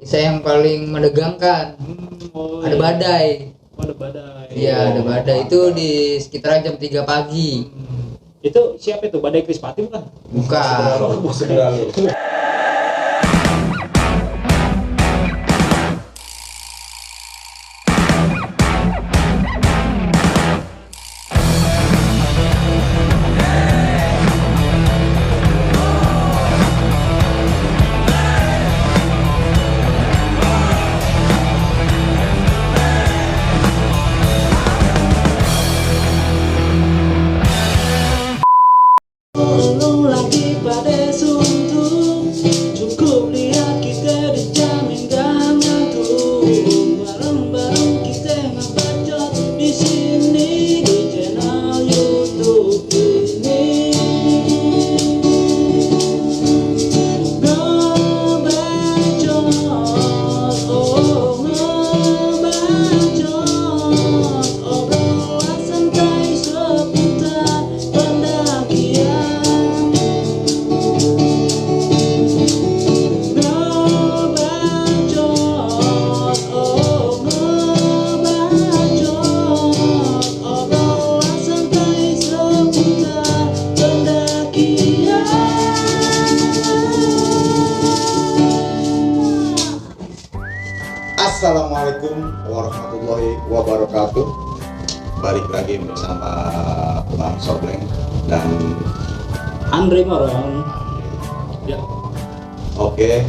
Kisah yang paling menegangkan. Ada badai. Ada badai. Iya, ada badai itu di sekitar jam 3 pagi. Itu siapa itu? Badai Krispati bukan? Bukan. Belum lagi pada suntuk, cukup lihat kita dijamin gak ngantuk. Bareng-bareng kita ngebacot di sini di channel YouTube ini. Ngebacot, oh ngebacot, obrolan santai seputar pendakian. Assalamualaikum warahmatullahi wabarakatuh. Balik lagi bersama Bang Sobleng dan Andre Maron. Ya. oke,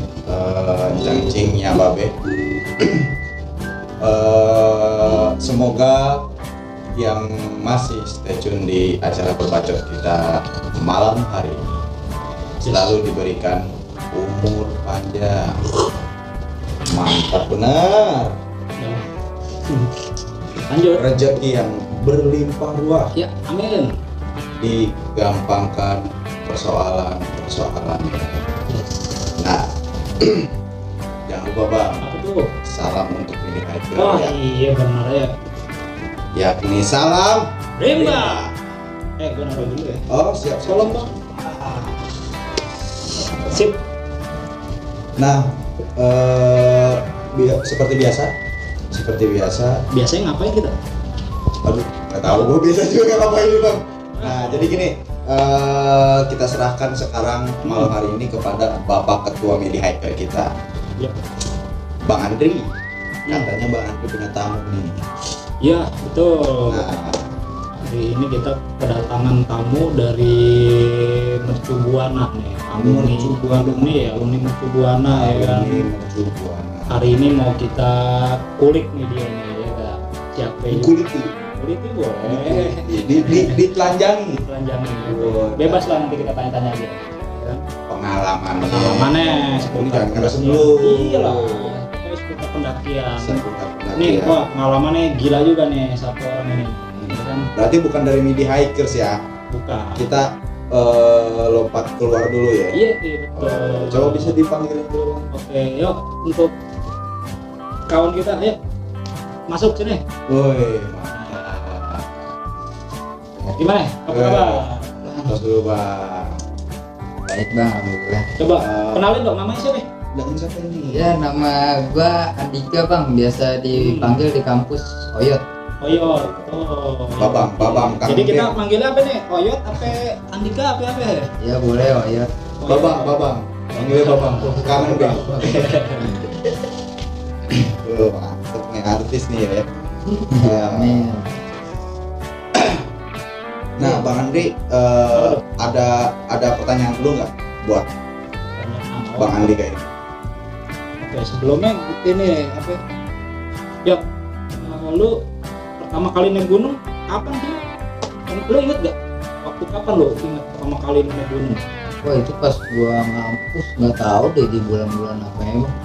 cangcingnya Babe. Semoga yang masih stay tune di acara berbacot kita malam hari ini selalu diberikan umur panjang. Mantap benar. Lanjut. Rezeki yang berlimpah ruah, Ya, amin. digampangkan persoalan-persoalan. Nah, jangan lupa Bang, Apa tuh? salam untuk Mini Hiker Oh ya, iya benar ya. yakni salam Rimba. Gue naruh dulu ya. Oh siap, Salam Bang. Sip. Nah, seperti biasa. Biasanya ngapain kita? Aduh, nggak tahu gue biasa juga ngapain ini Bang. Nah, jadi gini, kita serahkan sekarang malam hari ini kepada Bapak Ketua Mini Hiker kita, Ya. Bang Andri. Katanya Bang Andri punya tamu nih. Ya, betul. Nah, Hari ini kita kedatangan tamu dari Mercu Buana nih. Alumni Mercu Buana. alumni Mercu Buana ya kan. ini menuju Buana. Hari ini mau kita kulik nih dia nih ya kan. Siapa ini? Kuliti, Kuliti boleh. ditelanjangi. Telanjangin gitu. Oh, Bebas lah nanti kita tanya-tanya aja. Ya kan? Pengalaman. Pengalamannya Ini jangan keras dulu. Iya lah. Kita seputar pendakian. Seputar Nih, pendakian. wah pengalamannya gila juga nih satu orang ini. Ya kan? Berarti bukan dari Midi Hikers ya. Bukan. Kita lompat keluar dulu ya. Iya, betul. Coba bisa dipanggilin dulu. Oke, yuk untuk kawan kita, ayo masuk sini. Woi, mantap. Gimana? Apa kabar? Terus dulu Bang. Baik Bang, alhamdulillah. Coba kenalin dong namanya siapa? Dengan siapa ini? Ya, nama gua Andika Bang, biasa dipanggil di kampus Oyot. Oyot. Oh. Babang, Kang Jadi kita Ben. manggilnya apa nih? Oyot apa Andika apa? Ya boleh Oyot. Babang. Panggilnya Babang. Kangen Bang. Mantap nih artis nih ya. Amin. Nah, Bang Andri, ada pertanyaan dulu nggak buat Bang Andi kayak ini? Oke, sebelumnya ini apa? Ya, lu pertama kali naik gunung kapan sih? Lu inget gak? Waktu kapan lu inget pertama kali naik gunung? Wah itu pas gua ngampus, nggak tahu deh di bulan-bulan apa ya Bang.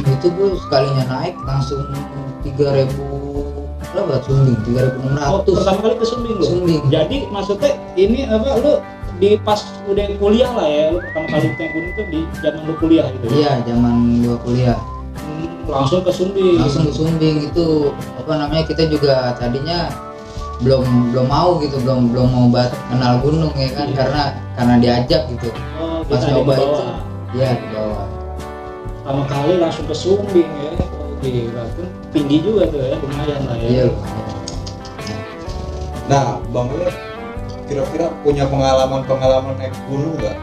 Itu gua sekalinya naik langsung 3.000 berapa Sumbing, 3.600. Oh, pertama kali ke Sumbing lu? Sumbing. Jadi maksudnya ini apa lu di pas udah kuliah lah ya, lu pertama kali naik gunung tuh di zaman lu kuliah gitu ya? Iya, zaman gua kuliah. Langsung ke Sumbing. Langsung ke Sumbing itu apa namanya, kita juga tadinya belum mau gitu, belum mau banget kenal gunung ya kan. Iya. Karena diajak gitu Oh, pas kita nyoba dibawa. itu. Iya, di bawah. pertama kali langsung ke Sumbing ya. Oh, gila tuh tinggi juga tuh ya, lumayan lah ya. Iya. Nah, Bang Wil kira-kira punya pengalaman naik gunung nggak?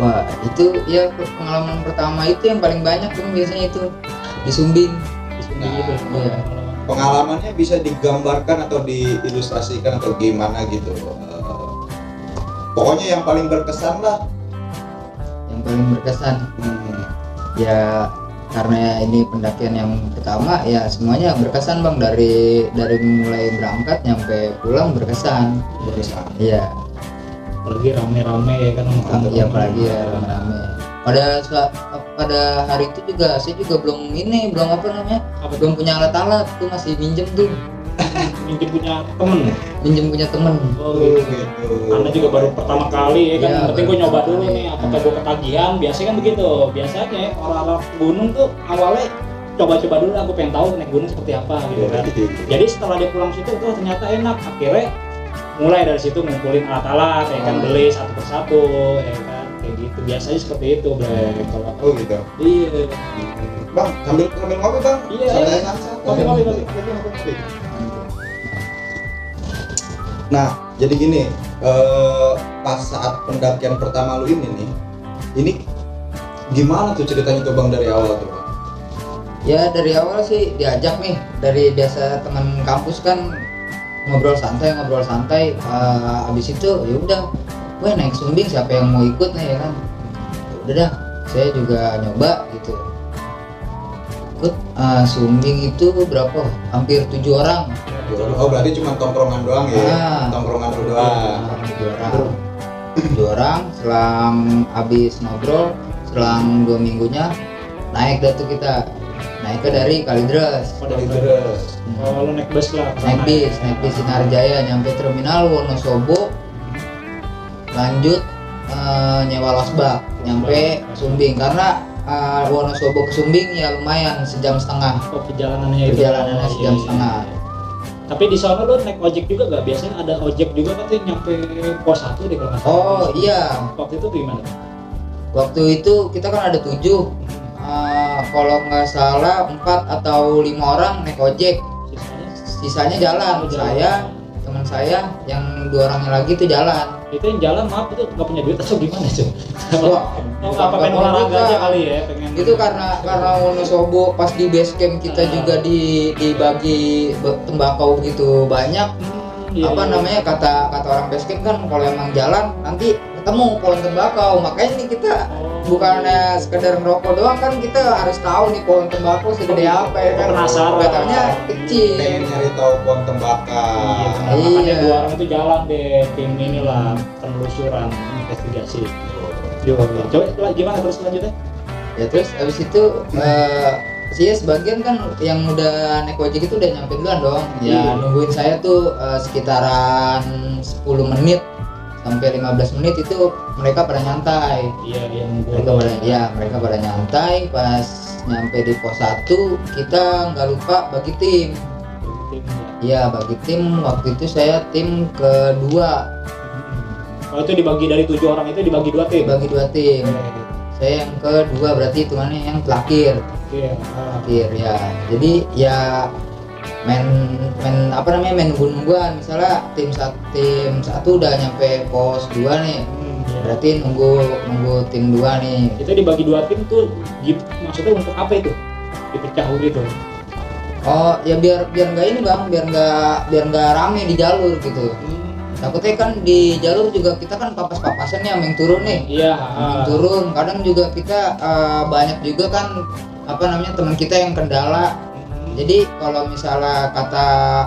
Wah, itu ya pengalaman pertama itu yang paling banyak tuh biasanya itu di Sumbing. Di Sumbing Nah, itu. iya. Pengalamannya bisa digambarkan atau diilustrasikan atau gimana gitu? Pokoknya yang paling berkesan lah. Yang paling berkesan Hmm. ya karena ini pendakian yang pertama ya semuanya berkesan Bang, dari mulai berangkat nyampe pulang berkesan. Berkesan. Iya. Apalagi rame-rame ya kan sama teman-teman. Iya, apalagi ya rame-rame. Pada hari itu juga saya juga belum apa namanya, belum punya alat-alat tuh, masih minjem tuh, Minjem punya temen. minjem punya temen. Oh gitu. Gitu. Karena juga baru pertama kali ya kan, Iya, yang penting gue baru nyoba pertama dulu kali. nih apakah gue ketagihan. Biasanya kan begitu, biasanya orang-orang gunung tuh awalnya coba-coba dulu, aku pengen tahu naik gunung seperti apa gitu kan. Jadi setelah dia pulang situ tuh ternyata enak, akhirnya mulai dari situ ngumpulin alat-alat ya kan, beli satu persatu ya kan, kayak gitu. Biasanya seperti itu Bre. Kalau Oh gitu. iya Bang, sambil ngopi Bang. Iya, Santai iya. santai. Ngopi. Nah, jadi gini, pas saat pendakian pertama lu ini gimana tuh ceritanya tuh Bang dari awal tuh Bang? Ya dari awal sih diajak nih, dari biasa teman kampus kan ngobrol santai, abis itu ya udah, weh naik Sumbing siapa yang mau ikut nih ya kan, ya udah dah saya juga nyoba gitu, ikut Sumbing itu berapa, hampir 7 orang. Oh berarti cuma tongkrongan doang ya? Ah. Tongkrongan lu doang. 7 orang, selang habis ngobrol, selang 2 minggunya naik dah tuh kita, naik ke dari Kalideres. Pada Dari terus. oh lu naik bus lah. Naik bis Sinarjaya, nyampe terminal Wonosobo, lanjut nyewa losbak nyampe Sumbing, karena Wonosobo ke Sumbing ya lumayan sejam setengah. Oh, perjalanannya itu. Perjalanannya sejam Iya. setengah. Tapi di sana lu naik ojek juga gak? Biasanya ada ojek juga katanya nyampe pos 1 deh kalau nggak salah. Oh iya, Waktu itu gimana? waktu itu kita kan ada 7, kalau nggak salah 4 atau 5 orang naik ojek, Sisanya sisanya jalan. Oh, jalan. Saya, teman saya yang 2 orangnya lagi itu jalan. itu yang jalan maaf itu nggak punya duit atau gimana cuy? Wah, Oh, apa pengen nggak olahraga juga. aja kali ya, pengen Itu karena Wonosobo pas di base camp kita juga dibagi tembakau gitu banyak. Iya, Apa iya. namanya, kata orang base camp kan kalau emang jalan nanti ketemu pohon tembakau, makanya nih kita Oh, bukannya sekedar ngerokok doang, kan kita harus tahu nih pohon tembakau segede apa ya kan. Penasaran. Katanya kecil. Pengen nyari tahu pohon tembakau. Iya, Iya. makanya 2 orang itu jalan deh, tim inilah penelusuran investigasi. Yo, coba gimana terus lanjutnya? Ya terus abis itu sih sebagian kan yang udah naik ojek itu udah nyampe duluan dong. Ya Iya. nungguin saya tuh sekitaran 10 menit sampai 15 menit itu mereka pada nyantai. Iya, yang gue Mereka pada nyantai. Pas nyampe di pos 1 kita nggak lupa bagi tim. Iya bagi tim, waktu itu saya tim kedua, Kalau itu dibagi dari 7 orang itu dibagi 2 tim. bagi 2 tim. Saya yang kedua, berarti hitungannya yang terakhir. Iya. Akhir ya, jadi ya main nungguan. Misalnya tim satu udah nyampe pos 2 nih, berarti nunggu tim 2 nih. Itu dibagi 2 tim tuh maksudnya untuk apa itu? Dipecah gitu. Oh ya biar nggak ini Bang, biar nggak rame di jalur gitu. Takutnya kan di jalur juga kita kan papas-papasan nih sama yang turun nih. Iya. Yang turun kadang juga kita banyak juga kan apa namanya teman kita yang kendala. Jadi kalau misalnya kata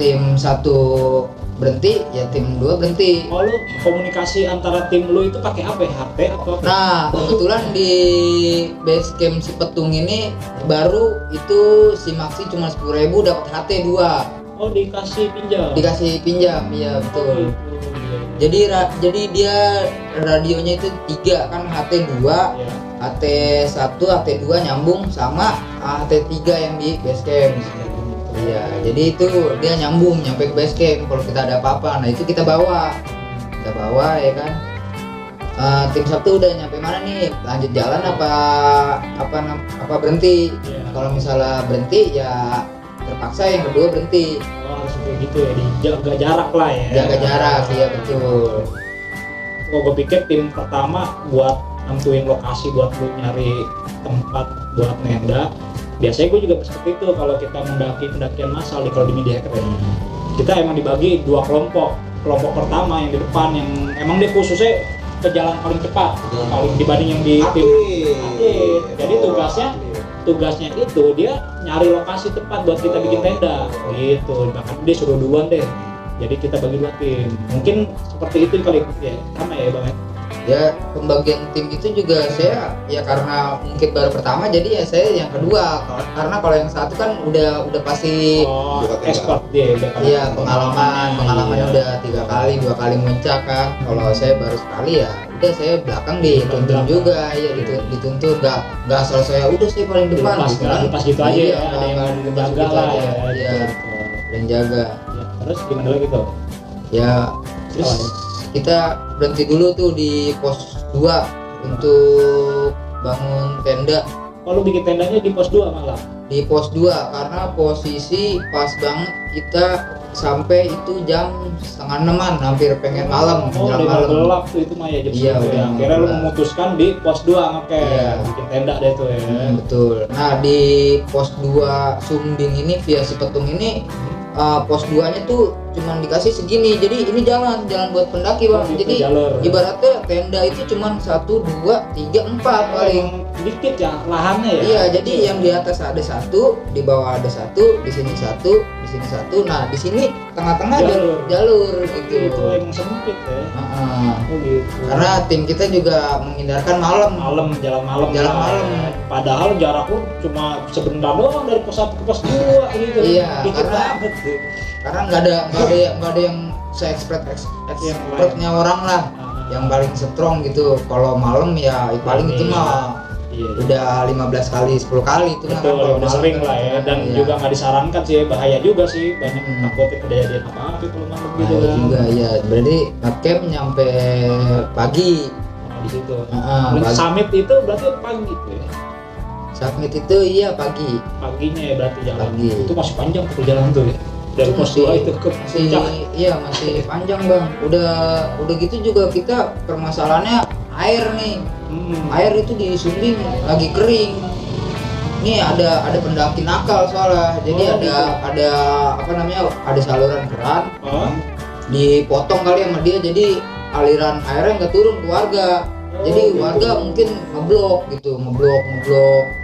tim 1 berhenti, ya tim 2 berhenti. Oh, lu komunikasi antara tim lu itu pakai apa ya? HP atau apa? Nah kebetulan di base camp si Petung ini baru itu si Maxi cuma 10.000 dapat HT 2. Oh, dikasih pinjam. Iya Oh, betul. gitu. Iya. Jadi dia radionya itu 3 kan, HT 2, Iya. HT 1, HT 2 nyambung sama HT 3 yang di base camp. Iya, jadi itu dia nyambung nyampe ke base camp kalau kita ada apa-apa. Nah, itu kita bawa ya kan. tim Sabtu udah nyampe mana nih, lanjut jalan apa berhenti. Kalau misalnya berhenti ya terpaksa yang kedua berhenti. Harus kayak gitu ya, dijaga jarak lah ya. Jaga jarak, iya betul. Gue pikir tim pertama buat nentuin lokasi buat lu nyari tempat buat nenda. Biasanya gue juga seperti itu kalau kita mendaki pendakian massal kalau di media hacker ya. Kita emang dibagi dua kelompok. Kelompok pertama yang di depan yang emang dia khususnya ke jalan paling cepat, paling dibanding yang di tim atlet. Jadi tugasnya itu dia nyari lokasi tepat buat kita bikin tenda gitu. Bahkan dia suruh duluan deh. Jadi kita bagi dua tim. Mungkin seperti itu kali ya, sama ya Bang. Ya pembagian tim itu juga saya ya karena mungkin baru pertama jadi ya saya yang kedua, karena kalau yang satu kan udah pasti expert dia udah iya pengalamannya udah 3 kali 2 kali muncak kan. Kalau saya baru sekali ya udah saya belakang dituntun juga ya, dituntun nggak asal saya udah saya paling depan gitu kan. Pas gitu aja Iya, ya, ada yang pas jaga gitu lah aja. ya. Iya, ada yang jaga. Ya, terus gimana lagi tuh? Ya terus kita berhenti dulu tuh di pos 2 untuk bangun tenda. Oh lu bikin tendanya di pos 2 malah? Di pos 2 karena posisi pas banget kita sampai itu jam 5:30, hampir pengen malam, oh, menjelang malam. Gelap tuh itu mah ya jam Iya, ya. Akhirnya lu memutuskan di pos 2 Iya. bikin tenda deh tuh ya. Betul. Nah di pos 2 Sumbing ini via Sipetung ini pos 2-nya tuh cuman dikasih segini, jadi ini jalan buat pendaki Bang. Gitu, Jadi jalur. ibaratnya tenda itu cuman 1, 2, 3, 4 paling. Dikit ya lahannya ya. Iya, jadi yang di atas ada 1, di bawah ada 1, di sini 1, di sini 1. Nah, di sini tengah-tengah jalur gitu. Itu emang sempit ya. Oh gitu. Karena tim kita juga menghindarkan malam. jalan malam. Jalan malam. Padahal jarak lu cuma sebentar doang dari pos 1 ke pos 2 gitu. Iya, Dikit karena- banget tuh. Karena nggak ada yang expertnya orang lah, yang paling strong gitu. Kalau malam ya paling itu mah Iya. udah 15 kali 10 kali itu mah. Betul, kalau udah malam sering kan. lah ya, dan Iya. juga nggak disarankan sih, bahaya juga sih, banyak takutnya kejadian apa-apa kalau malam gitu Nah, kan. juga ya. Berarti ngecamp nyampe pagi. Nah, di situ. Pagi. Summit itu berarti pagi gitu ya. Submit itu iya pagi. Paginya ya berarti jalan. Pagi. Itu masih panjang tuh jalan tuh ya. Dari pos 2 itu ke masih puncak. iya masih panjang Bang. Udah gitu juga kita permasalahannya air nih. Air itu di Sumbing lagi kering. Nih ada pendaki nakal soalnya. Jadi Oh, ada apa namanya? Ada saluran keran. Oh. Dipotong kali sama dia, jadi aliran airnya nggak turun ke warga. Jadi gitu. warga mungkin ngeblok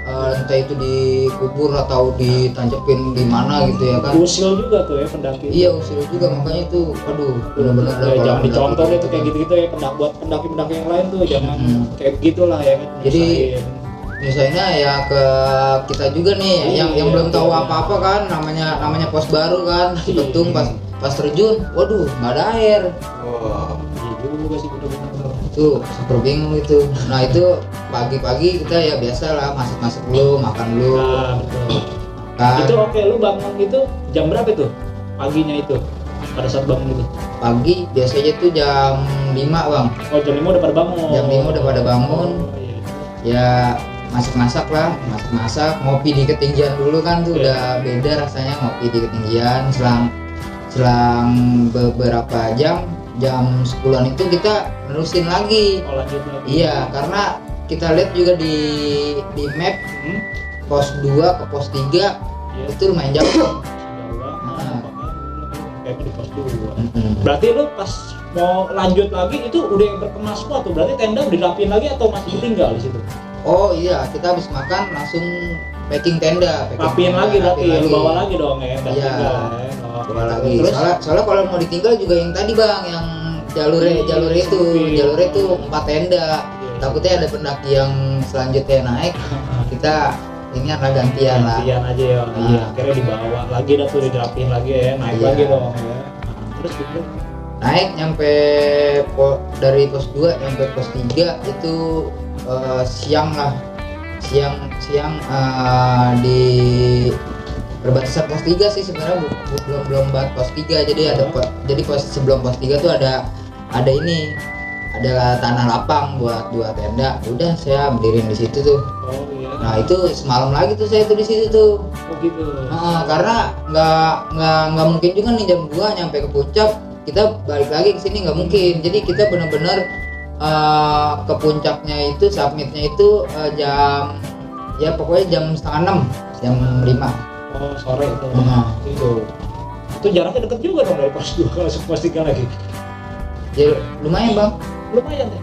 entah itu dikubur atau ditancepin di mana gitu ya kan. Usil juga tuh ya pendaki. Iya usil juga, makanya itu aduh benar-benar Ya, jangan dicontoh deh tuh kayak gitu-gitu ya, buat pendaki-pendaki yang lain tuh jangan kayak begitulah ya kan. Jadi Nyusahin. misalnya ya ke kita juga nih yang belum tahu apa-apa kan, namanya pos baru kan, Sipetung pas terjun, waduh nggak ada air. Wah. Iya juga sih bener-bener. Tuh super bingung itu. Nah itu pagi-pagi kita ya biasa lah masak dulu, makan dulu. Nah, betul. Kan Itu oke, lu bangun itu jam berapa itu? Paginya itu. Pada saat bangun itu. pagi biasanya tuh jam 5 Bang. Oh, jam 5 udah pada bangun. Jam 5 udah pada bangun. Oh, iya. Ya masak lah, ngopi di ketinggian dulu kan tuh udah beda rasanya, ngopi di ketinggian. Selang beberapa jam 10-an itu kita nerusin lagi. Oh, lanjut lagi. Iya, karena kita lihat juga di map pos 2 ke pos 3 Iya. itu lumayan jauh. Jauh Nah. kayak di pos 2. Berarti lu pas mau lanjut lagi itu udah berkemas semua tuh. Berarti tenda udah dirapiin lagi atau masih tinggal di situ? Oh iya, kita habis makan langsung packing tenda. Rapiin lagi berarti, lu bawa lagi dong ya. nggak Iya. tinggal, ya. Oh, Bawa gitu. lagi. Terus Soalnya kalau mau ditinggal juga yang tadi Bang, yang jalurnya itu 4 tenda. Takutnya ada pendaki yang selanjutnya naik, kita ini akan gantian lah. gantian aja ya. Nah. Iya, akhirnya dibawa lagi dah tuh, dirapiin lagi ya, naik Iya. lagi dong ya. Nah, terus gitu. Naik nyampe dari pos 2 nyampe pos 3 itu siang di perbatasan pos 3 sih sebenarnya belum banget pos 3, jadi ada jadi pos sebelum pos 3 tuh ada ada tanah lapang buat 2 tenda. Udah saya berdiriin di situ tuh. Oh iya. Nah itu semalam lagi tuh saya tuh di situ tuh. Oh gitu. Karena nggak mungkin juga nih jam 2 nyampe ke puncak kita balik lagi ke sini, nggak mungkin. Jadi kita benar-benar ke puncaknya itu submitnya itu jam ya pokoknya jam setengah 6, jam 5. Oh sore itu. Itu Itu jaraknya deket juga dong dari pos 2 ke pos 3 lagi. ya lumayan bang. Lumayan deh.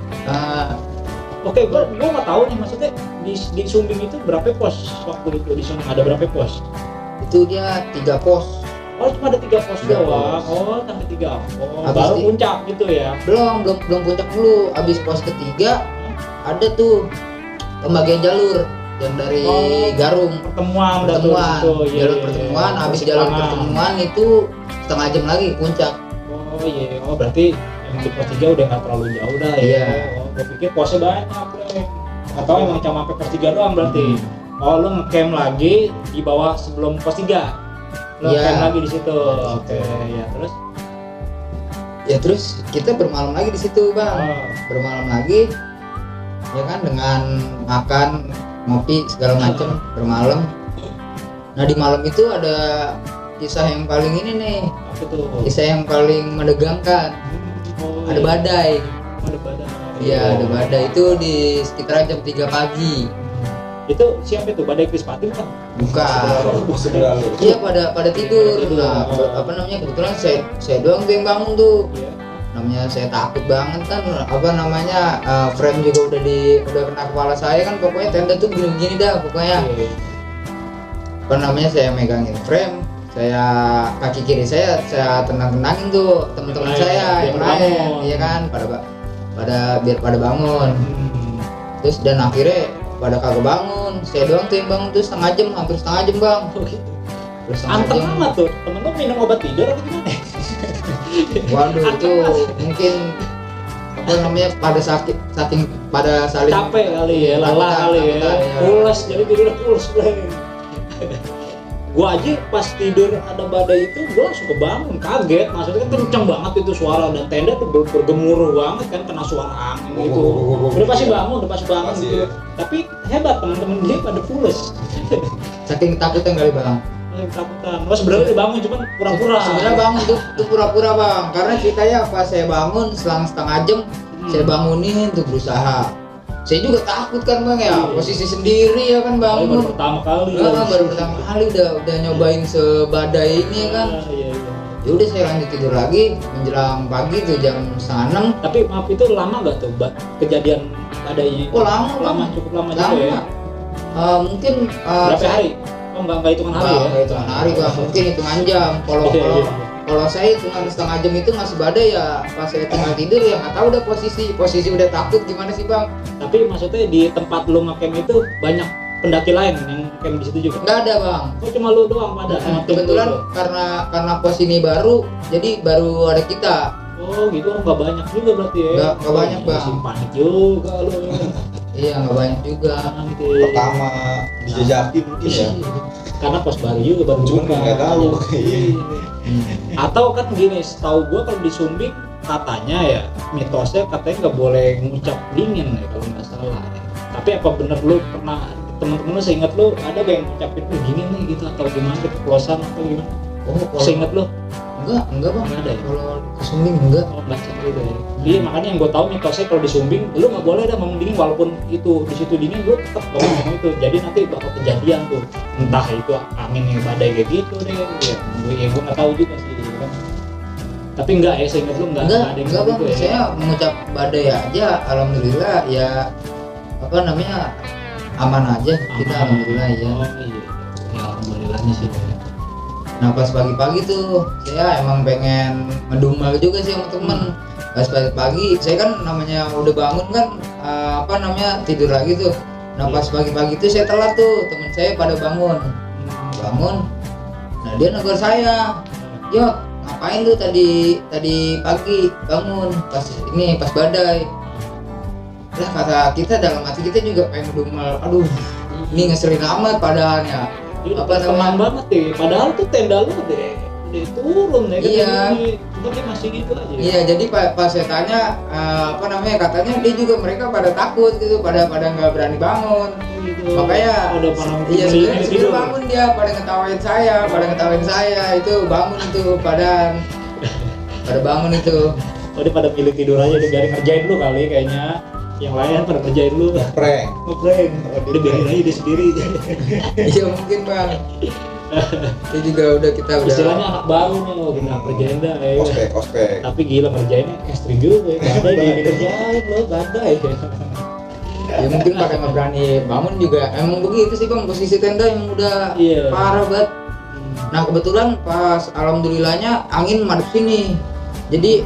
Oke, gua nggak tahu nih maksudnya di Sumbing itu berapa pos waktu itu di sana ada berapa pos? Itu dia 3 pos. Oh cuma ada 3 pos 3 doang. pos. Oh sampai 3 pos. Habis Baru puncak gitu ya. Belum puncak dulu. Abis pos ketiga ada tuh pembagian jalur yang dari Garung. Pertemuan. Jalur Iya. pertemuan. Abis jalur pertemuan itu setengah jam lagi ke puncak. Oh iya. Oh berarti yang di pos 3 udah nggak terlalu jauh dah ya. Iya. Oh, gua pikir posnya banyak deh. Atau emang cuma sampai pos 3 doang berarti. Oh lu ngecamp lagi di bawah sebelum pos 3. Lu Iya. ngecamp lagi di situ. Di situ. Oke, ya terus. Ya terus kita bermalam lagi di situ bang. Bermalam lagi ya kan dengan makan ngopi segala macam bermalam. Nah di malam itu ada kisah yang paling ini nih, Apa tuh? kisah yang paling menegangkan. Oh, Ada iya. badai. Ada badai. Iya ada badai itu di sekitar jam 3 pagi. Itu siapa itu? Badai Krispati kan? Bukan. Segera lu. Iya pada tidur. Tidur. Nah apa namanya kebetulan saya doang tuh yang bangun tuh. Iya. Namanya saya takut banget kan frame juga udah kena kepala saya kan, pokoknya tenda tuh gini-gini dah pokoknya. Saya megangin frame, saya kaki kiri saya tenang-tenangin tuh teman-teman Yang saya lain, yang biar lain, bangun. iya kan biar pada bangun. Terus dan akhirnya pada kagak bangun, saya doang tuh yang bangun tuh hampir setengah jam bang. Oh gitu. Terus setengah Anteng jam. amat tuh. Temen lu minum obat tidur atau gimana? Waduh itu mungkin pada saking pada saling Capek kali ya, lelah kali ya. takutan, Pules, jadi tidurnya pules. Gua aja pas tidur ada badai itu gua langsung kebangun, kaget. Maksudnya kan kenceng banget itu suara dan tenda tuh bergemuruh banget kan kena suara angin gitu. Udah pasti bangun Pasti, gitu. ya. Tapi hebat teman-teman dia pada pules. saking takutnya kali bang. Takutan. Oh sebenarnya udah bangun cuman pura-pura. Sebenarnya bangun tuh pura-pura bang, karena ceritanya pas saya bangun selang setengah jam saya bangunin tuh berusaha. Saya juga takut kan bang ya, posisi sendiri ya kan Baru bangun. pertama kali. Baru pertama kali udah nyobain sebadai ini kan. Iya. Ya udah saya lanjut tidur lagi menjelang pagi tuh jam setengah 6. Tapi maaf itu lama gak tuh kejadian badainya? Oh lama bang. Cukup lama juga ya. Mungkin Berapa hari? Oh enggak hitungan hari ya? hitungan hari bang, mungkin hitungan jam. Kalau saya hitungan setengah jam itu masih badai ya, pas saya tinggal tidur ya nggak tahu udah posisi udah takut gimana sih bang. Tapi maksudnya di tempat lu ngecamp itu banyak pendaki lain yang camp di situ juga? Nggak ada bang. Oh cuma lu doang pada sama tim Kebetulan lu? karena pos ini baru, jadi baru ada kita. Oh gitu, nggak banyak juga berarti ya? Nggak banyak, Bang. Masih panik juga lu. Iya nggak banyak juga. Pertama dijajaki mungkin ya. Karena pos baru juga baru Cuman buka. nggak tahu. Atau kan gini, setahu gua kalau di Sumbing katanya ya mitosnya katanya nggak boleh ngucap dingin ya kalau nggak salah ya. Tapi apa bener lu pernah temen-temen lu seingat lu ada gak yang ngucapin dingin nih gitu atau gimana keceplosan atau gimana? Oh Seingat lu? enggak bang. Nggak ada ya? Kalau ke Sumbing enggak. Oh nggak sampai gitu ya. Iya makanya yang gua tahu mitosnya kalau di Sumbing lu nggak boleh dah ngomong dingin walaupun itu di situ dingin lu tetap ngomong itu. Jadi nanti bakal kejadian tuh entah itu angin yang badai kayak gitu deh. Ya gua nggak tahu juga sih kan. Tapi enggak ya, seingat lu enggak ada yang enggak bang. gitu ya. Saya mengucap badai aja, alhamdulillah ya aman aja kita alhamdulillah ya. Oh iya. Ya alhamdulillahnya sih. Nah pas pagi-pagi tuh saya emang pengen ngedumel juga sih sama temen. Pas pagi-pagi saya kan namanya udah bangun kan tidur lagi tuh. Nah pas pagi-pagi tuh saya telat tuh, temen saya pada bangun. Nah dia negur saya, "Yo, ngapain lu tadi pagi bangun pas badai?" Lah kata kita dalam hati kita juga pengen ngedumel. Aduh, ini ngeselin amat padahalnya. Tenang banget deh, padahal tuh tenda lu udah turun ya kan. Iya. Jadi tapi masih gitu aja. Iya, jadi pas saya tanya apa namanya, katanya dia juga mereka pada takut gitu, pada nggak berani bangun. Gitu. Makanya iya sebenarnya bangun dia pada ngetawain saya itu bangun itu pada bangun itu. Oh, dia pada pilih tidur aja, dia biarin ngerjain lu kali kayaknya. Yang lain pada ngerjain lu. Prank. Ngeprank. Dia biarin aja dia sendiri. Iya mungkin bang. Itu juga udah kita udah. Istilahnya anak baru nih, oh kita kerjain dah. Ospek. Tapi gila ngerjainnya ekstrim juga ya. Badai dia dikerjain lo, badai. Ya mungkin pada nggak berani bangun juga. Emang begitu sih bang, posisi tenda yang udah parah banget. Nah kebetulan pas alhamdulillahnya angin madep sini. Jadi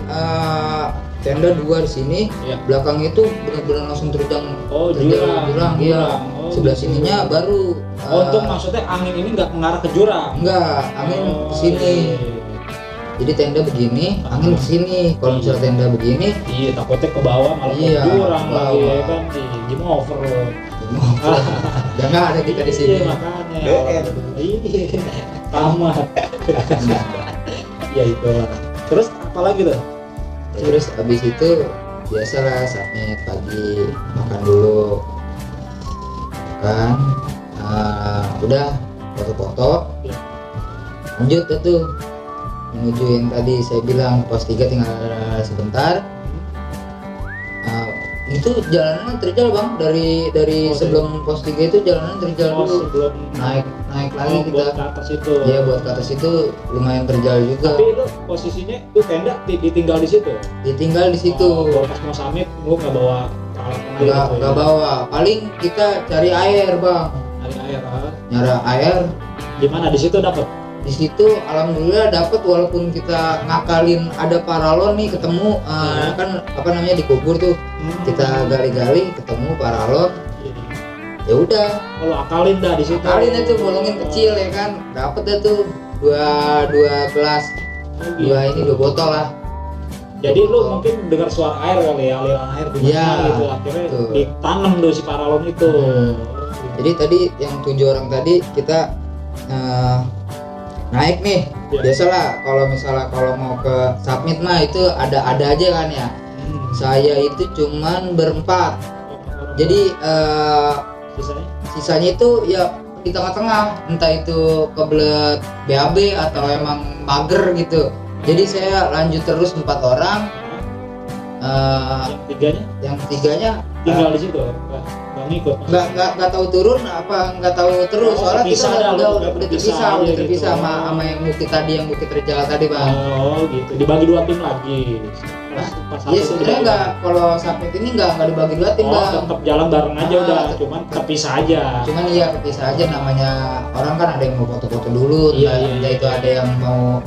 tenda 2 di sini, belakang itu benar-benar langsung terjang. Oh, jurang. Iya. Sebelah gitu. sininya baru. Untuk maksudnya angin ini nggak mengarah ke jurang? Enggak, angin ke sini. Jadi tenda begini, angin ke sini. Kalau misalnya tenda begini, iya takutnya ke bawah malah ke jurang lagi ya kan, di game over loh. Jangan ada kita di sini. Iya makanya. Iya. Tamat. Ya itu. Terus apa lagi tuh? Terus abis itu biasalah saatnya pagi makan dulu kan, udah foto-foto lanjut tuh menuju yang tadi saya bilang pos 3 tinggal sebentar. Itu jalanannya terjal bang, dari sebelum pos 3 itu jalanannya terjal dulu, sebelum naik lagi kita buat ke atas itu. Iya buat ke atas itu lumayan terjal juga. Tapi itu posisinya tuh tenda ditinggal di situ. Ditinggal di situ. Pas mau summit lu nggak bawa peralatan? Nggak bawa. Paling kita cari air bang. Nyari air. Di mana di situ dapat? Di situ alhamdulillah dapat, walaupun kita ngakalin ada paralon nih ketemu kan apa namanya dikubur tuh. Kita gali-gali ketemu paralon. Ya udah. Kalau akalin dah di situ. Akalin itu bolongin kecil ya kan. Dapat dah tuh dua gelas. Dua botol lah. Jadi lu mungkin dengar suara air kali ya, aliran air di mana gitu, akhirnya ditanam tuh si paralon itu. Jadi tadi yang 7 orang tadi kita naik nih. Biasalah kalau mau ke summit mah itu ada aja kan ya. Saya itu cuman berempat. Jadi sisanya itu ya di tengah-tengah, entah itu kebelet BAB atau emang mager gitu. Jadi saya lanjut terus 4 orang. Yang tiganya tinggal di situ, nggak ngikut. Nggak tahu turun apa nggak tahu terus, soalnya kita udah terpisah gitu. sama yang bukit tadi, yang bukit terjal tadi bang. Oh gitu, dibagi 2 tim lagi. Iya sebenarnya nggak, kalau summit ini nggak dibagi 2 tim bang. Tetap jalan bareng aja udah, cuman terpisah aja. Cuman iya terpisah aja, namanya orang kan ada yang mau foto-foto dulu, entah itu ada yang mau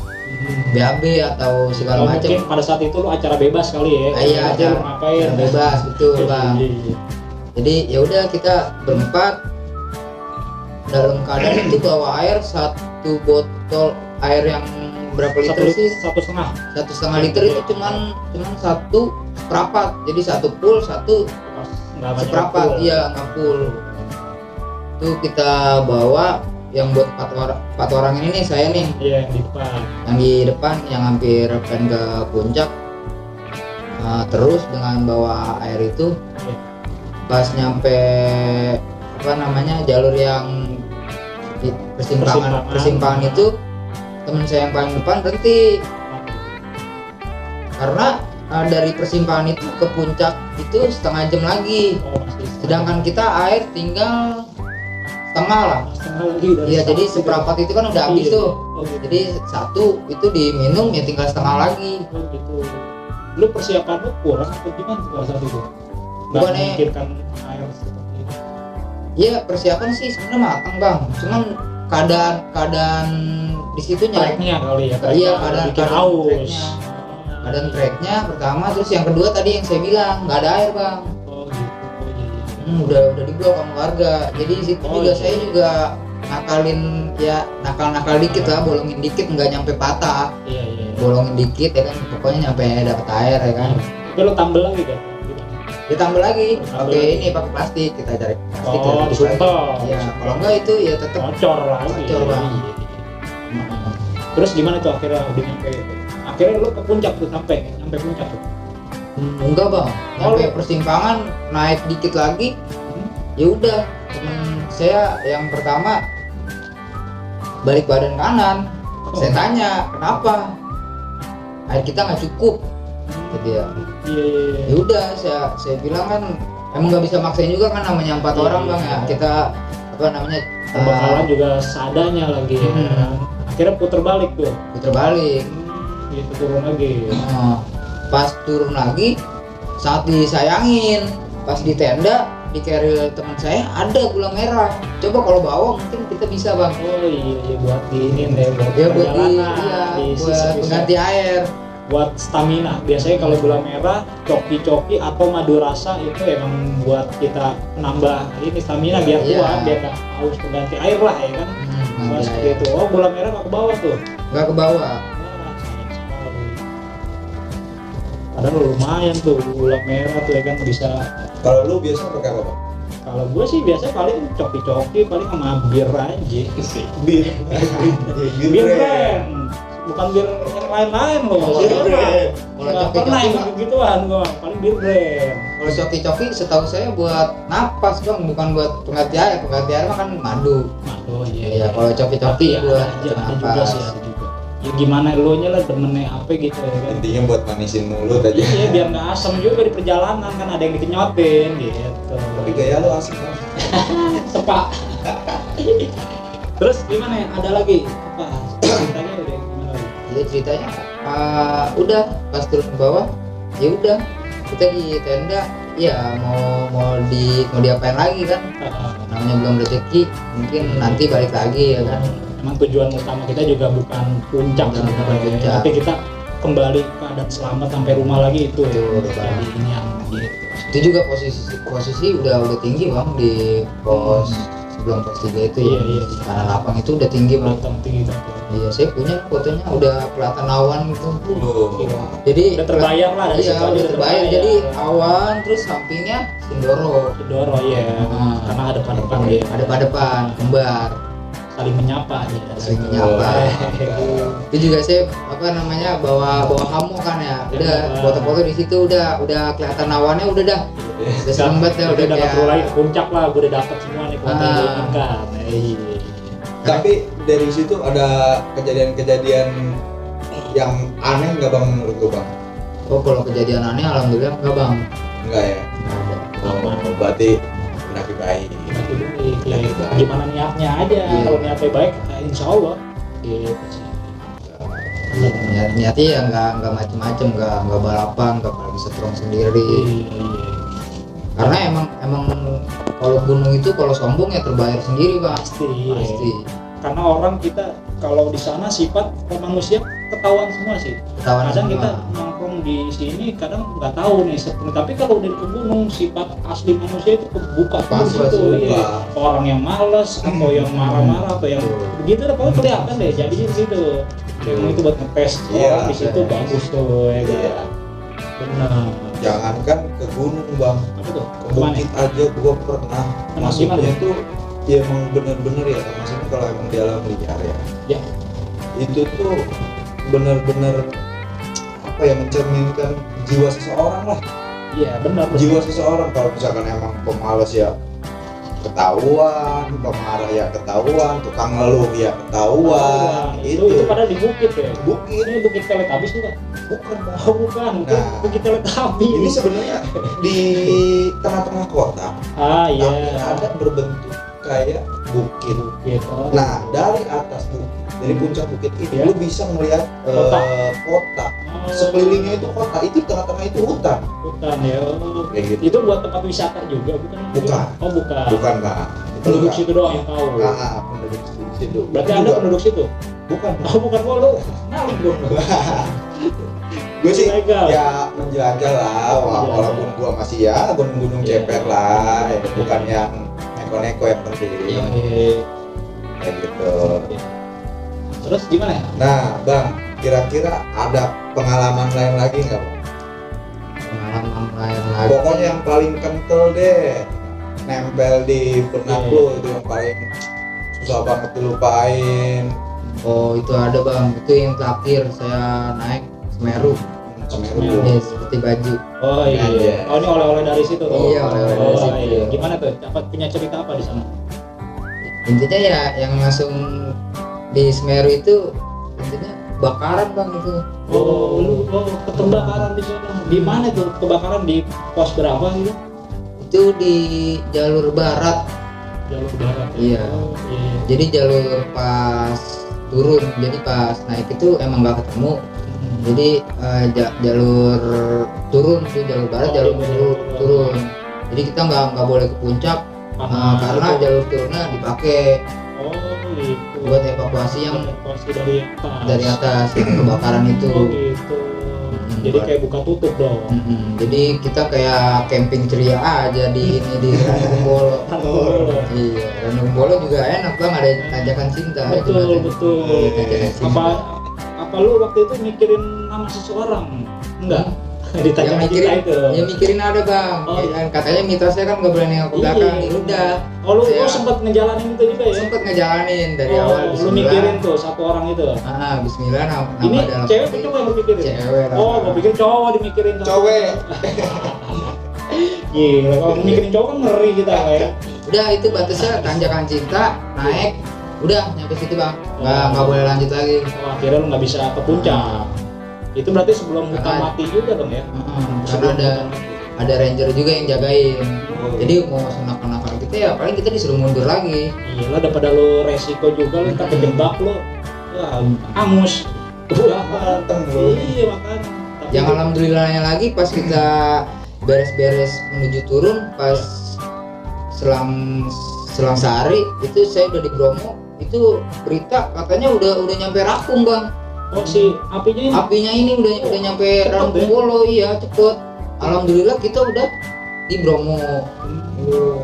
BAB atau segala macam. Mungkin pada saat itu lu acara bebas kali ya. Iya, acara bebas betul bang. Jadi ya udah kita berempat, dalam keadaan itu bawa air 1 botol air yang berapa liter sih? 1,5 liter itu cuman 1 seperempat. Jadi 1 full, 1 seperempat. Iya nggak full. Itu kita bawa yang buat 4 orang ini nih, saya nih. Iya, yang di depan yang hampir pengen ke puncak. Terus dengan bawa air itu, pas nyampe apa namanya jalur yang persimpangan itu, teman saya yang paling depan berhenti karena dari persimpangan itu ke puncak itu setengah jam lagi. Sedangkan kita air tinggal setengah lah. Iya, jadi seperempat itu kan udah habis tuh. Jadi 1 itu diminum ya tinggal setengah lagi. Gitu. Lu persiapan lu kurang atau gimana pada saat itu? Nggak memikirkan air seperti itu? Iya persiapan sih sebenarnya matang bang. Cuman keadaan di situ treknya kali ya. Iya keadaan treknya pertama, terus yang kedua tadi yang saya bilang nggak ada air bang. Udah di blok sama warga. Jadi di situ juga saya juga nakalin ya, nakal dikit lah, bolongin dikit, nggak nyampe patah. Iya. Bolongin dikit ya kan, pokoknya nyampe dapet air ya kan. Tapi lo tambel lagi kan? Ditambel lagi. Oke, ini pakai plastik, kita cari plastik. Disumpel. Iya, kalau enggak itu ya tetap bocor lagi. Bocor bang. Terus gimana tuh akhirnya udah nyampe Akhirnya lu ke puncak tuh sampai puncak tuh. Enggak bang, Oh, sampai lu- persimpangan naik dikit lagi, ya udah temen saya yang pertama balik badan kanan. Saya tanya kenapa, air kita nggak cukup, kata dia. Iya. Ya udah, saya bilang kan emang nggak bisa maksain juga kan, namanya 4 Iya, orang bang ya, iya. kita apa namanya Pembekalan juga seadanya lagi. Ya Hmm. kan? Akhirnya puter balik tuh. puter balik. Gitu turun lagi. Pas turun lagi sangat disayangin, pas di tenda di carrier teman saya ada gula merah. Coba kalau bawa mungkin kita bisa bang. Oh iya buat di ini deh buat Ya buat perjalanan, di buat sisa-sisa. pengganti air. Buat stamina. Biasanya kalau gula merah, coki-coki atau madu rasa itu emang buat kita nambah ini stamina biar Iya. kuat, biar nggak haus pengganti air lah ya kan. Wah, Pengganti seperti air. itu. Oh gula merah nggak ke bawah tuh. Nggak ke bawah. Wah, sayang sekali. Padahal lumayan tuh gula merah tuh ya kan bisa. Kalau lu biasa pakai apa, Bang? Kalau gue sih biasa paling coki-coki paling sama bir aja. Bir. Bir brand, bukan bir yang lain-lain loh. Oh, Bir bir brand. brand. Kalau Nggak coki-coki pernah yang mah- gitu-gituan gua, paling bir brand. Kalau coki-coki setahu saya buat napas bang, bukan buat pengganti air. Pengganti air mah kan madu. Aduh iya. Iya, kalau coki-coki Tapi buat ada juga napas. sih, ada juga. Ya gimana lo nya lah demennya apa gitu ya kan. Intinya buat manisin mulut aja. Iya biar nggak asam juga di perjalanan kan ada yang dikenyotin gitu. Tapi gaya lu asik banget. Sepak. Terus gimana ya? Ada lagi apa? Ceritanya udah gimana lagi? Jadi ceritanya udah pas turun ke bawah, ya udah kita di tenda, ya mau diapain lagi kan? Namanya belum rezeki, mungkin nanti balik lagi ya kan. Emang tujuan utama kita juga bukan puncak Bukan sebenarnya, puncak. tapi kita kembali keadaan selamat sampai rumah lagi itu ya. Betul, Bang. Jadi ini yang gitu. Itu juga posisi udah tinggi bang di pos sebelum pos 3 itu ya. Iya. Tanah lapang itu udah tinggi bang. Belakang tinggi banget. Iya, saya punya fotonya udah kelihatan awan gitu. Jadi Udah terbayang lah dari iya, situ aja udah udah terbayang. Jadi awan terus sampingnya Sindoro. Sindoro ya, karena ada depan dia. Ada pada depan kembar. Saling menyapa aja. Saling menyapa. Itu juga saya apa namanya bawa hamu kan ya. Udah foto-foto di situ udah kelihatan awannya udah dah. Udah seneng banget ya, udah nggak kayak- perlu lagi ke puncak lah, gue udah dapet semua nih kota yang gue inginkan. Iya. Tapi dari situ ada kejadian-kejadian yang aneh nggak bang menurut lu bang? Oh, kalau kejadian aneh alhamdulillah enggak bang. Enggak ya? Nggak ada. Oh, berarti mendaki baik. Tapi ya, gimana niatnya aja. Iya. Kalau niatnya baik, ya insya Allah. Gitu sih. Niatnya ya nggak macem-macem, nggak balapan, nggak pergi setrum sendiri. Iya. Karena emang kalau gunung itu kalau sombong ya terbayar sendiri bang. Pasti. Pasti. Karena orang kita kalau di sana sifat manusia ketahuan semua sih. Ketahuan Kadang semua. kita nongkrong di sini kadang nggak tahu nih seperti, tapi kalau udah ke gunung sifat asli manusia itu kebuka Pasti, terus itu. kebuka. Iya. Orang yang malas atau yang marah-marah atau yang begitu lah pokoknya kelihatan deh jadi di situ. Memang itu buat ngetes Iya, orang di situ iya. bagus tuh ya kan. Iya. Benar. Jangankan ke gunung bang, Apa tuh? ke Kemana? bukit aja gua pernah Emang masuknya gimana? tuh ya emang bener-bener ya, maksudnya kalau emang di alam liar ya. Ya. Itu tuh bener-bener apa ya, mencerminkan jiwa seseorang lah. Iya benar. Jiwa seseorang, kalau misalkan emang pemalas ya ketahuan, pemarah ya ketahuan, tukang ngeluh ya ketahuan. Itu padahal di bukit ya. bukit Ini bukit Teletubbies juga. bukan bang. Oh bukan, Nah. bukit Teletubbies. Ini sebenarnya di tengah-tengah kota, Ah iya. tapi ada berbentuk kayak bukit. Bukit. Oh. Nah, dari atas bukit, dari puncak bukit ini, Ya. lu bisa melihat Kota. kota. Oh, Sekelilingnya itu kota, itu di tengah-tengah itu hutan. Bukan ya. Oh. Kayak gitu. Itu buat tempat wisata juga bukan? Bukan. Oh bukan. Bukan bang. Itu Penduduk bukan. situ doang yang tahu. Penduduk situ. Berarti Itu Anda juga- penduduk situ? Bukan. Oh bukan, oh lu nalik dong. Gue sih Ilegal. ya menjelajah lah, Menjelajah. walaupun gua masih ya gunung-gunung Iya. ceper lah, ya, bukan yang neko-neko yang penting. Iya. Kayak gitu. Terus gimana ya? Nah, bang, kira-kira ada pengalaman lain lagi nggak bang? Pengalaman lain lagi. Pokoknya yang paling kental deh, nempel di benak Iya. lu itu yang paling susah banget dilupain. Oh itu ada bang, itu yang terakhir saya naik Semeru. Semeru. Iya, seperti baju. Oh iya. Iya. Oh ini oleh-oleh dari situ tuh. Iya, oleh-oleh dari Oh, situ. iya. Gimana tuh? Punya cerita apa di sana? Intinya ya yang langsung di Semeru itu intinya bakaran bang itu. Oh, lu kebakaran di sana. Di mana tuh kebakaran, di pos berapa gitu? Itu di jalur barat. Jalur barat. Iya. Oh, iya. Jadi jalur pas turun, jadi pas naik itu emang nggak ketemu. Jadi jalur turun tuh jalur barat, Oh, jalur iya, turun. Jadi kita nggak boleh ke puncak karena itu. jalur turunnya dipakai Oh gitu. buat evakuasi yang evakuasi dari atas. dari atas yang kebakaran itu. Oh gitu. Jadi kayak buka tutup dong. Jadi kita kayak camping ceria aja di ini di Ranungbolo. Iya, Ranungbolo juga enak bang, ada tanjakan cinta. Betul betul. Tanjakan cinta. Apa lu waktu itu mikirin nama seseorang? Enggak. Ditanya Yang kita mikirin, itu. yang mikirin ada bang. Oh. Kan katanya mitosnya kan nggak boleh nengok ke belakang. Iya. Ya udah. Oh lu Saya sempat ngejalanin itu juga ya? sempet ngejalanin dari Oh, awal. lu Bismillah. mikirin tuh satu orang itu. Bismillah nama Ini dalam cewek apa cowok yang lu pikirin? Cewek lah. Oh, gua pikir cowok dimikirin. Cowek. Gila, kalau mikirin cowok kan ngeri kita ya. Udah itu batasnya tanjakan cinta naik. Udah nyampe situ bang. Nggak boleh lanjut lagi. Oh, akhirnya lu nggak bisa ke puncak. Itu berarti sebelum hutan Karena- mati juga dong ya? Karena Sebelum ada hutan mati. ada ranger juga yang jagain. Oh. Jadi mau nakal-nakal kita ya paling kita disuruh mundur lagi. Iya lah, daripada lu resiko juga lu ntar kejebak lu. Wah, angus. Wah, Mateng lu. iya makanya. Tapi Yang alhamdulillahnya lagi pas kita beres-beres menuju turun pas selang sehari itu saya udah di Bromo, itu berita katanya udah nyampe Rakung bang. oh si apinya ini. Apinya ini udah nyampe Cepet Ranungbolo. Iya cepet. Alhamdulillah kita udah di Bromo.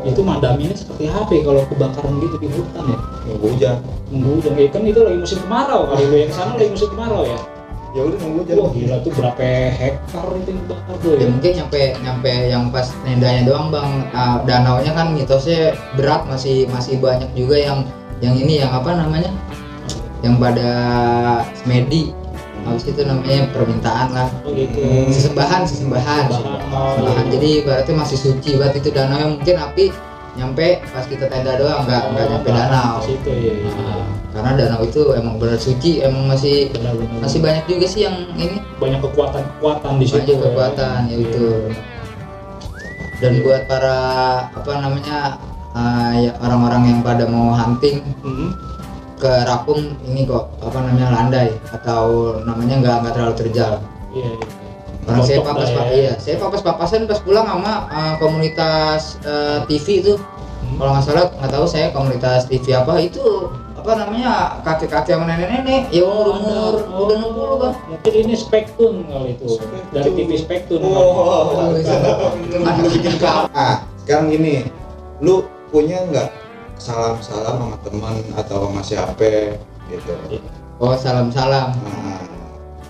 Itu madaminya seperti HP kalau kebakaran gitu di hutan ya. Nunggu hujan. Nunggu hujan, kan itu lagi musim kemarau kali lu yang sana lagi musim kemarau ya. Ya udah nunggu hujan. Wah gila tuh berapa hektar itu yang bakar tuh Ya ya. mungkin nyampe yang pas tendanya doang bang. Danaunya kan mitosnya berat, masih banyak juga yang ini yang apa namanya, yang pada semedi. Habis itu namanya permintaan lah, Oh gitu. sesembahan. Oh, Jadi berarti masih suci banget itu danau, yang mungkin api nyampe pas kita tenda doang, nggak nyampe danau. Situ ya. Karena danau itu emang benar suci, emang masih Benar-benar. banyak juga sih yang ini, Banyak kekuatan di situ. banyak kekuatan ya itu. Dan buat para apa namanya ya orang-orang yang pada mau hunting Hmm. ke Rakung ini kok apa namanya landai atau namanya nggak terlalu terjal. Iya. Orang saya Cocok papas dah ya. iya, saya papas-papasan pas pulang sama komunitas TV itu. Kalau nggak salah, nggak tahu saya komunitas TV apa itu, apa namanya, kakek-kakek sama nenek-nenek ya umur Oh, udah 60 bang. mungkin ini Spektun kali itu. Dari TV Spektun. Oh, Mana bikin kau. Sekarang gini, lu punya nggak salam-salam sama teman atau sama siapa gitu? Oh salam-salam Nah,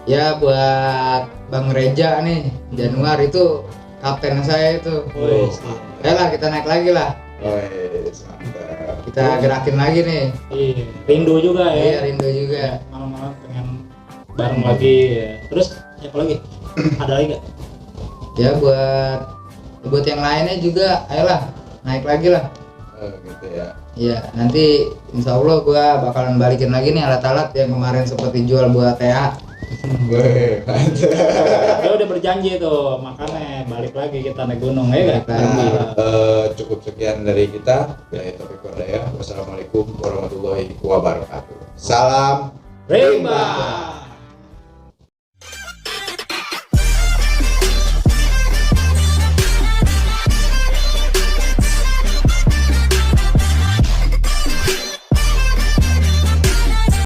ya buat Bang Reja nih, Januar itu kapten saya itu. Wih, Ya lah kita naik lagi lah, mantap. kita gerakin lagi nih. iya. Rindu juga Iya ya. rindu juga. Malam-malam pengen bareng lagi ya. Terus siapa lagi? Ada lagi nggak? Ya buat yang lainnya juga, ayolah naik lagi lah. Oh, gitu ya. Iya, nanti insya Allah gua bakalan balikin lagi nih alat-alat yang kemarin sempat dijual buat TA. Wih, mantap. Dia udah berjanji tuh, makanya balik lagi kita naik gunung ya Balik kan? lagi. Cukup sekian dari kita. Wassalamualaikum warahmatullahi wabarakatuh. Salam Rimba.